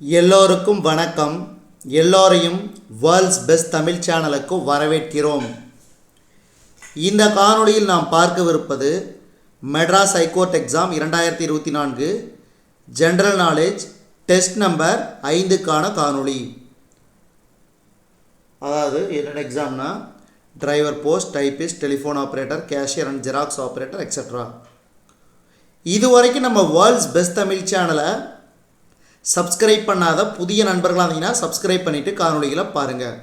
எல்லோருக்கும் வணக்கம். எல்லோரையும் வேர்ல்ட்ஸ் பெஸ்ட் தமிழ் சேனலுக்கு வரவேற்கிறோம். இந்த காணொளியில் நாம் பார்க்கவிருப்பது Madras high court exam 2024 general knowledge test number 5க்கான காணொளி. அதாவது என்னென்ன எக்ஸாம்னா driver post, typist, telephone operator, cashier and Xerox operator etcetera. இதுவரைக்கும் நம்ம வேர்ல்ட்ஸ் பெஸ்ட் தமிழ் சேனலை சப்ஸ்கிரைப் பண்ணாத புதிய நண்பர்களாக இருந்தீங்கன்னா சப்ஸ்கிரைப் பண்ணிவிட்டு காணொளிகளை பாருங்கள்.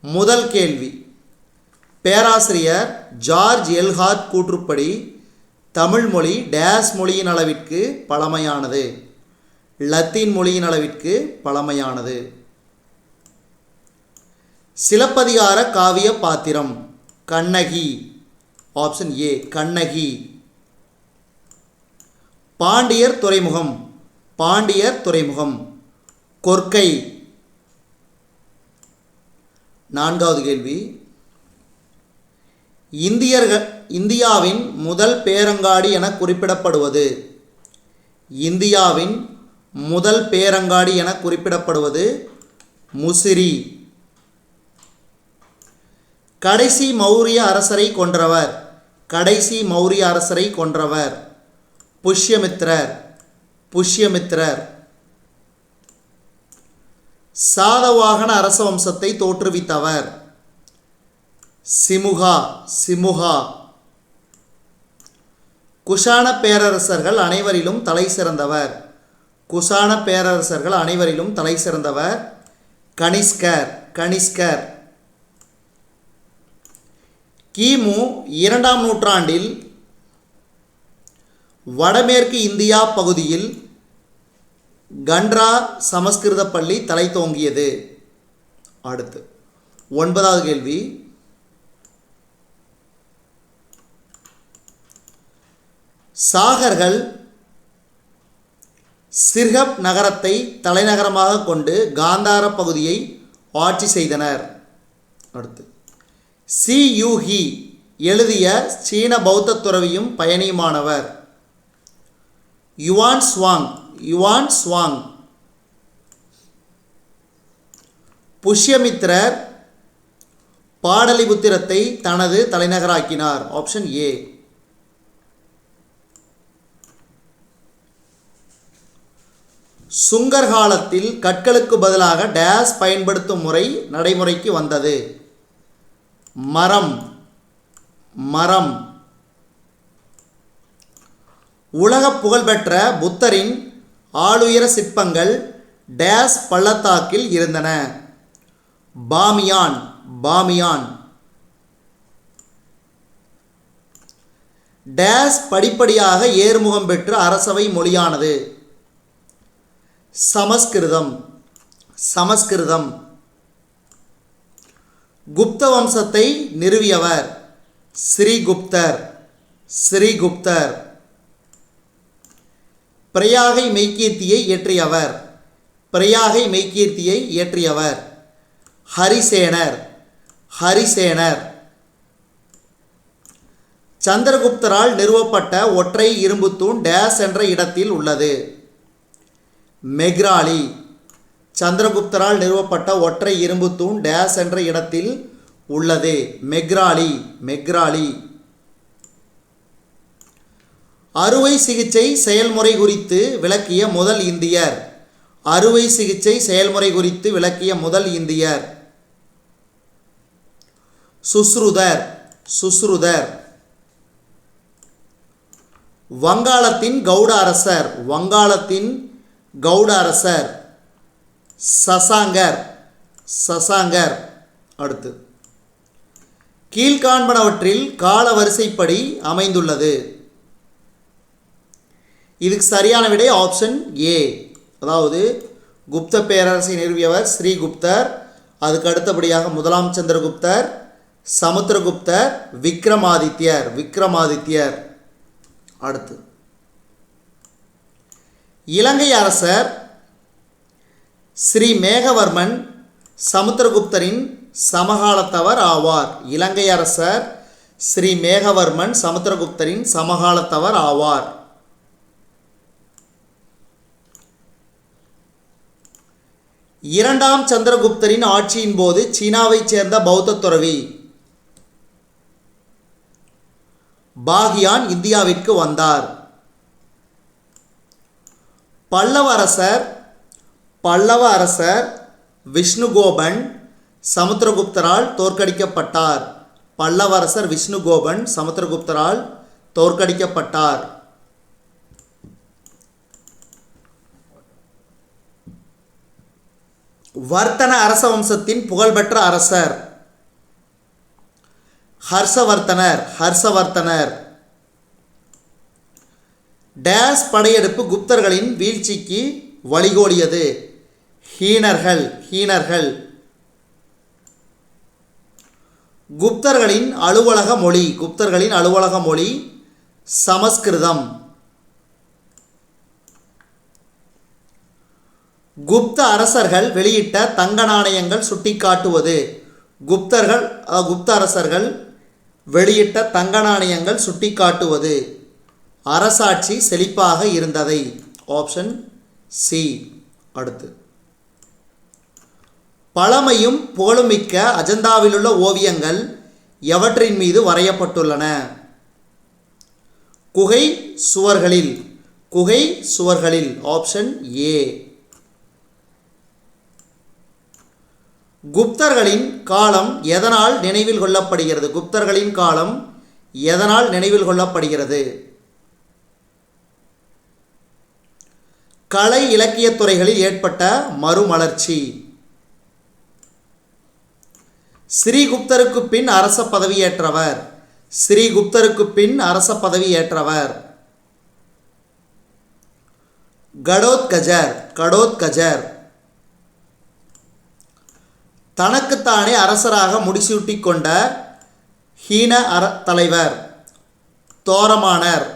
முதல் கேள்வி, பேராசிரியர் ஜார்ஜ் எல்ஹார்ட் கூற்றுப்படி தமிழ் மொழி டேஸ் மொழியின் அளவிற்கு பழமையானது? லத்தீன் மொழியின் அளவிற்கு பழமையானது. சிலப்பதிகார காவிய பாத்திரம் கண்ணகி. Option A Kannagi. பாண்டியர் துறைமுகம் பாண்டியர் துறைமுகம் கொர்க்கை. நான்காவது கேள்வி, இந்தியாவின் முதல் பேரங்காடி என குறிப்பிடப்படுவது? இந்தியாவின் முதல் பேரங்காடி என குறிப்பிடப்படுவது முசிறி. கடைசி மௌரிய அரசரை கொன்றவர்? கடைசி மௌரிய அரசரை கொன்றவர் புஷ்யமித்ரர். புஷ்யமித்ரர். சாதவாகன அரச வம்சத்தை தோற்றுவித்தவர்? சிமுகா. சிமுகா. குஷான பேரரசர்கள் அனைவரிலும் தலை சிறந்தவர்? குஷான பேரரசர்கள் அனைவரிலும் தலை சிறந்தவர் கனிஷ்கர். கனிஷ்கர். கிமு 2ஆம் நூற்றாண்டில் வடமேற்கு இந்தியா பகுதியில் கண்ட்ரா சமஸ்கிருத பள்ளி தலை தோங்கியது. அடுத்து 9வது கேள்வி, சாகர்கள் சிர்ஹப் நகரத்தை தலைநகரமாக கொண்டு காந்தார பகுதியை ஆட்சி செய்தனர். அடுத்து சி யூ ஹி எழுதிய சீன பௌத்த துறவியும் பயணியுமானவர்? Xuanzang. Xuanzang. புஷ்யமித்ரர் பாடலிபுத்திரத்தை தனது தலைநகராக்கினார். Option A. சுங்கர் காலத்தில் கற்களுக்கு பதிலாக டேஸ் பயன்படுத்தும் முறை நடைமுறைக்கு வந்தது? மரம். மரம். உலக புகழ்பெற்ற புத்தரின் ஆளுயர சிற்பங்கள் டேஸ் பள்ளத்தாக்கில் இருந்தன? பாமியான். பாமியான். டேஸ் படிப்படியாக ஏறுமுகம் பெற்று அரசவை மொழியானது? சமஸ்கிருதம். சமஸ்கிருதம். குப்த வம்சத்தை நிறுவியவர்? ஸ்ரீகுப்தர். ஸ்ரீகுப்தர். பிரயாகை மெய்கீர்த்தியை இயற்றியவர்? பிரயாகை மெய்கீர்த்தியை இயற்றியவர் ஹரிசேனர். ஹரிசேனர். சந்திரகுப்தரால் நிறுவப்பட்ட ஒற்றை இரும்பு தூண் டேஸ் என்ற இடத்தில் உள்ளது? மெக்ராலி. சந்திரகுப்தரால் நிறுவப்பட்ட ஒற்றை இரும்பு தூண் டேஸ் என்ற இடத்தில் உள்ளது? மெக்ராலி. மெக்ராலி. அறுவை சிகிச்சை செயல்முறை குறித்து விளக்கிய முதல் இந்தியர்? அறுவை சிகிச்சை செயல்முறை குறித்து விளக்கிய முதல் இந்தியர் சுஸ்ருதர். சுஸ்ருதர். வங்காளத்தின் கவுட அரசர்? வங்காளத்தின் கவுட அரசர் சசாங்கர். சசாங்கர். அடுத்து கீழ்காண்பனவற்றில் கால வரிசைப்படி அமைந்துள்ளது? இதுக்கு சரியான விடை ஆப்ஷன் ஏ. அதாவது குப்த பேரரசை நிறுவியவர் ஸ்ரீகுப்தர், அதுக்கு அடுத்தபடியாக முதலாம் சந்திரகுப்தர், சமுத்திரகுப்தர், விக்ரமாதித்யர். விக்ரமாதித்யர். அடுத்து இலங்கை அரசர் ஸ்ரீ மேகவர்மன் சமுத்திரகுப்தரின் சமகாலத்தவர் ஆவார்? இலங்கை அரசர் ஸ்ரீ மேகவர்மன் சமுத்திரகுப்தரின் சமகாலத்தவர் ஆவார். இரண்டாம் சந்திரகுப்தரின் ஆட்சியின் போது சீனாவைச் சேர்ந்த பௌத்த துறவி பாகியான் இந்தியாவிற்கு வந்தார். பல்லவ அரசர் விஷ்ணுகோபன் சமுத்திரகுப்தரால் தோற்கடிக்கப்பட்டார். பல்லவ அரசர் விஷ்ணுகோபன் சமுத்திரகுப்தரால் தோற்கடிக்கப்பட்டார். வர்த்தன அரச வம்சத்தின் புகழ்பெற்ற அரசர் ஹர்ஷவர்த்தனர். டேஸ் படையெடுப்பு குப்தர்களின் வீழ்ச்சிக்கு வழிகோலியது. ஹீனர்கள். குப்தர்களின் அலுவலக மொழி சமஸ்கிருதம். குப்த அரசர்கள் வெளியிட்ட தங்க நாணயங்கள் சுட்டிக்காட்டுவது. குப்த அரசர்கள் வெளியிட்ட தங்க நாணயங்கள் சுட்டிக்காட்டுவது அரசாட்சி செழிப்பாக இருந்ததை. Option C. அடுத்து, பழமையும் புகழுமிக்க அஜந்தாவிலுள்ள ஓவியங்கள் எவற்றின் மீது வரையப்பட்டுள்ளன? குகை சுவர்களில். Option A. குப்தர்களின் காலம் எதனால் நினைவில் கொள்ளப்படுகிறது? கலை இலக்கிய துறைகளில் ஏற்பட்ட மறுமலர்ச்சி. ஸ்ரீகுப்தருக்கு பின் அரச பதவியேற்றவர் கடோத்கஜர். தனக்குத்தானே அரசராக முடிசூட்டிக் கொண்ட ஹீன தலைவர் தோரமானர்.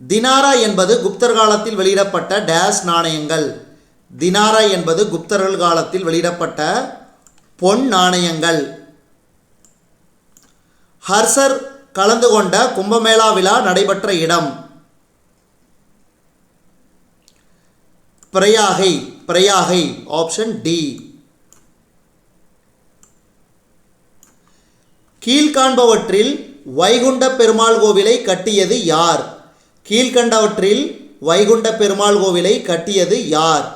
தினாரா என்பது குப்தர் காலத்தில் வெளியிடப்பட்ட டேஸ் நாணயங்கள். தினாரா என்பது குப்தர்கள் காலத்தில் வெளியிடப்பட்ட பொன் நாணயங்கள். ஹர்ஷர் கலந்து கொண்ட கும்பமேளா விழா நடைபெற்ற இடம் பிரயாகை. Option D. கீழ்காண்பவற்றில் வைகுண்ட பெருமாள் கோவிலை கட்டியது யார்?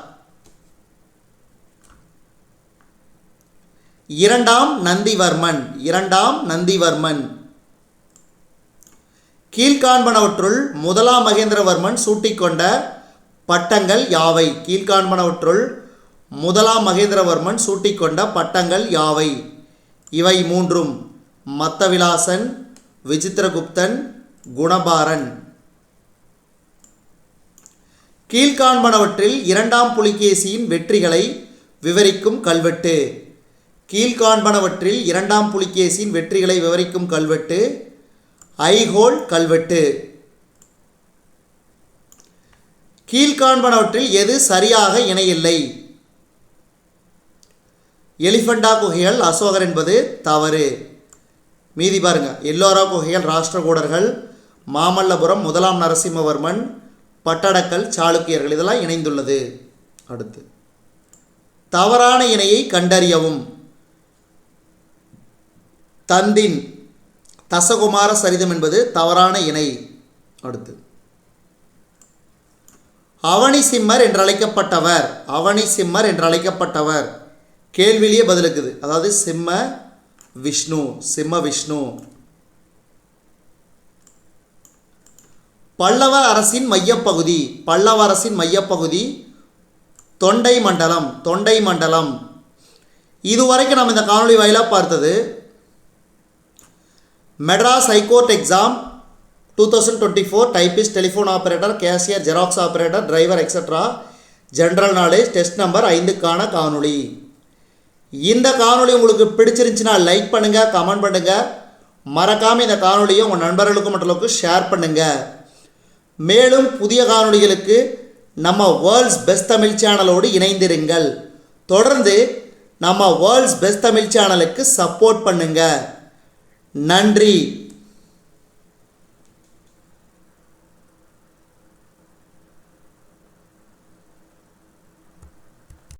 இரண்டாம் நந்திவர்மன். கீழ்காண்பனவற்றுள் முதலாம் மகேந்திரவர்மன் சூட்டிக்கொண்ட பட்டங்கள் யாவை? இவை மூன்றும் மத்தவிலாசன், விசித்திரகுப்தன், குணபாரன். கீழ்காண்பனவற்றில் இரண்டாம் புலிகேசியின் வெற்றிகளை விவரிக்கும் கல்வெட்டு. ஐஹோல் கல்வெட்டு. கீழ்காண்பனவற்றில் எது சரியாக இணையில்லை? எலிஃபண்டா குகைகள் அசோகர் என்பது தவறு. மீதி பாருங்க. எல்லோரா குகைகள் ராஷ்டிரகூடர்கள், மாமல்லபுரம் முதலாம் நரசிம்மவர்மன், பட்டடக்கல் சாளுக்கியர்கள். இதெல்லாம் இணைந்துள்ளது. அடுத்து, தவறான இணையை கண்டறியவும். தந்தின் தசகுமார சரிதம் என்பது தவறான இணை. அடுத்து, அவனிசிம்மர் என்றழைக்கப்பட்டவர் கேள்வியிலேயே பதிலுக்குது. அதாவது சிம்ம விஷ்ணு. பல்லவ அரசின் மையப்பகுதி தொண்டை மண்டலம். இதுவரைக்கும் நம்ம இந்த காணொளி வாயிலாக பார்த்தது Madras high court exam 2024 typist, telephone operator, cashier, Xerox operator, driver etcetera, general knowledge test number 5க்கான காணொளி. இந்த காணொளி உங்களுக்கு பிடிச்சிருந்துச்சுன்னா லைக் பண்ணுங்கள், கமெண்ட் பண்ணுங்கள். மறக்காமல் இந்த காணொளியை உங்கள் நண்பர்களுக்கும் மற்றவர்களுக்கும் ஷேர் பண்ணுங்கள். மேலும் புதிய காணொளிகளுக்கு நம்ம வேர்ல்ட்ஸ் பெஸ்ட் தமிழ் சேனலோடு இணைந்திருங்கள். தொடர்ந்து நம்ம வேர்ல்ட்ஸ் பெஸ்ட் தமிழ் சேனலுக்கு சப்போர்ட் பண்ணுங்கள். நன்றி.